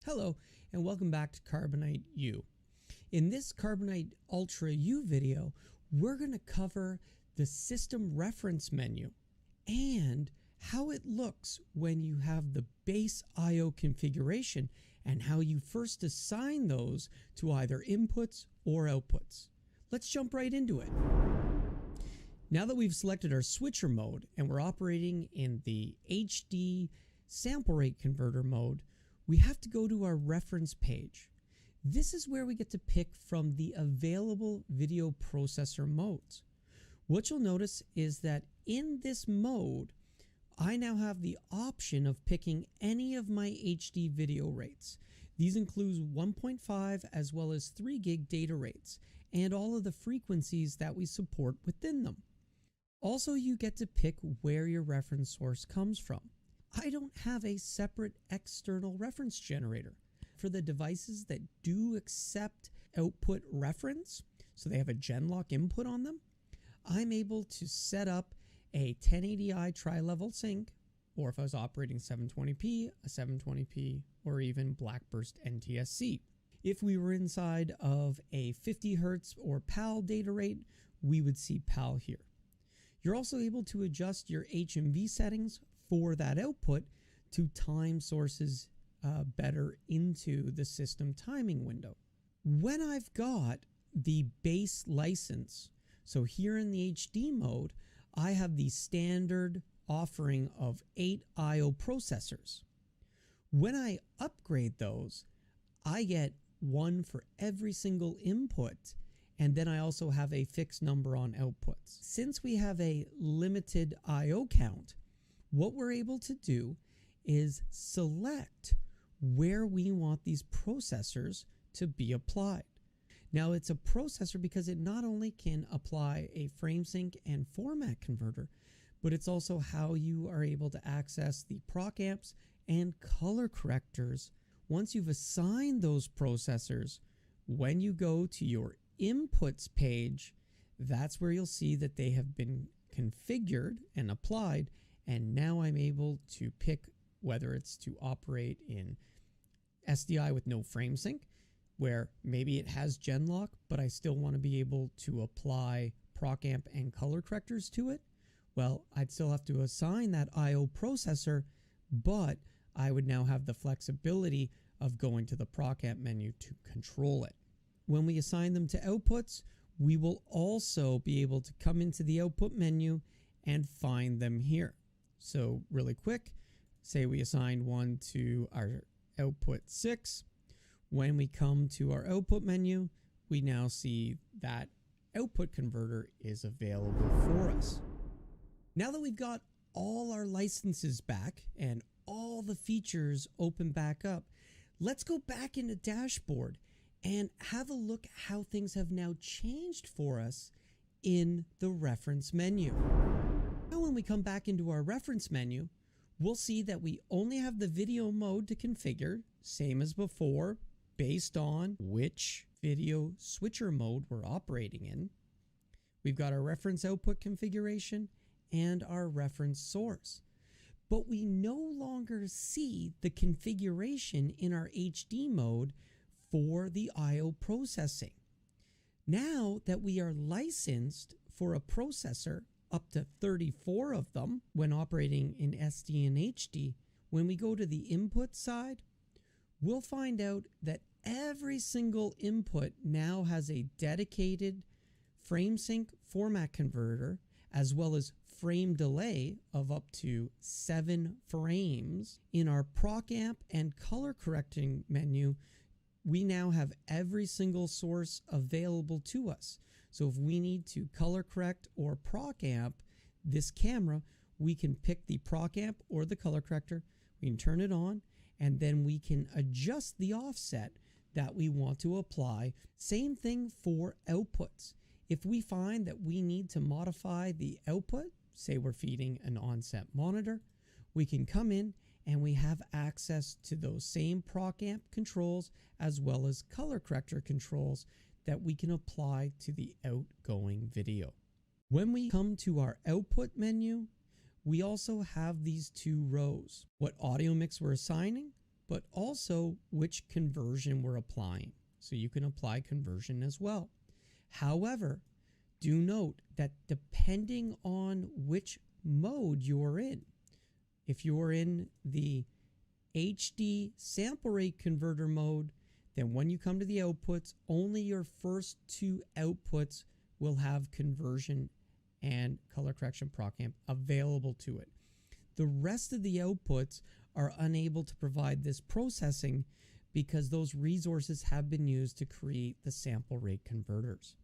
Hello and welcome back to Carbonite U. In this Carbonite Ultra U video, we're going to cover the system reference menu and how it looks when you have the base I/O configuration and how you first assign those to either inputs or outputs. Let's jump right into it. Now that we've selected our switcher mode and we're operating in the HD sample rate converter mode, we have to go to our reference page. This is where we get to pick from the available video processor modes. What you'll notice is that in this mode, I now have the option of picking any of my HD video rates. These include 1.5 as well as 3 gig data rates and all of the frequencies that we support within them. Also, you get to pick where your reference source comes from. I don't have a separate external reference generator. For the devices that do accept output reference, so they have a Genlock input on them, I'm able to set up a 1080i tri-level sync, or if I was operating 720p, a 720p, or even Blackburst NTSC. If we were inside of a 50 Hz or PAL data rate, we would see PAL here. You're also able to adjust your HMV settings for that output to time sources better into the system timing window. When I've got the base license, so here in the HD mode, I have the standard offering of 8 I/O processors. When I upgrade those, I get one for every single input, and then I also have a fixed number on outputs. Since we have a limited I/O count, what we're able to do is select where we want these processors to be applied. Now, it's a processor because it not only can apply a frame sync and format converter, but it's also how you are able to access the proc amps and color correctors. Once you've assigned those processors, when you go to your inputs page, that's where you'll see that they have been configured and applied. And now I'm able to pick whether it's to operate in SDI with no frame sync, where maybe it has Genlock, but I still want to be able to apply proc amp and color correctors to it. Well, I'd still have to assign that I/O processor, but I would now have the flexibility of going to the proc amp menu to control it. When we assign them to outputs, we will also be able to come into the output menu and find them here. So really quick, say we assign one to our output 6. When we come to our output menu, we now see that output converter is available for us. Now that we've got all our licenses back and all the features open back up, let's go back into dashboard and have a look how things have now changed for us in the reference menu. Now when we come back into our reference menu, we'll see that we only have the video mode to configure, same as before, based on which video switcher mode we're operating in. We've got our reference output configuration and our reference source. But we no longer see the configuration in our HD mode for the I/O processing. Now that we are licensed for a processor, up to 34 of them when operating in SD and HD, when we go to the input side, we'll find out that every single input now has a dedicated frame sync format converter as well as frame delay of up to 7 frames. In our proc amp and color correcting menu, we now have every single source available to us. So if we need to color correct or proc amp this camera, we can pick the proc amp or the color corrector, we can turn it on, and then we can adjust the offset that we want to apply. Same thing for outputs. If we find that we need to modify the output, say we're feeding an onset monitor, we can come in and we have access to those same proc amp controls as well as color corrector controls that we can apply to the outgoing video. When we come to our output menu, we also have these 2 rows. What audio mix we're assigning, but also which conversion we're applying. So you can apply conversion as well. However, do note that depending on which mode you're in, if you're in the HD sample rate converter mode, then when you come to the outputs, only your first two outputs will have conversion and color correction proc amp available to it. The rest of the outputs are unable to provide this processing because those resources have been used to create the sample rate converters.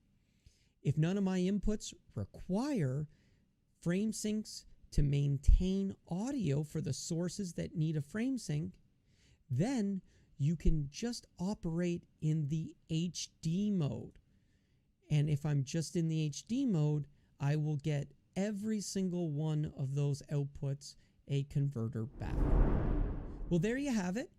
If none of my inputs require frame syncs to maintain audio for the sources that need a frame sync, then you can just operate in the HD mode. And if I'm just in the HD mode, I will get every single one of those outputs a converter back. Well, there you have it.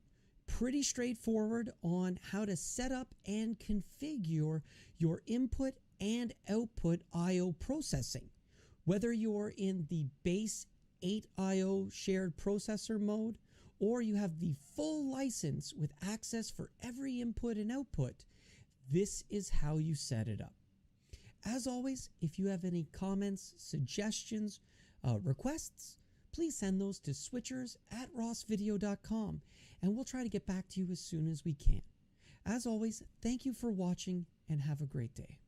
Pretty straightforward on how to set up and configure your input and output I/O processing. Whether you're in the base 8 I/O shared processor mode, or you have the full license with access for every input and output, this is how you set it up. As always, if you have any comments, suggestions, requests, please send those to switchers@rossvideo.com and we'll try to get back to you as soon as we can. As always, thank you for watching and have a great day.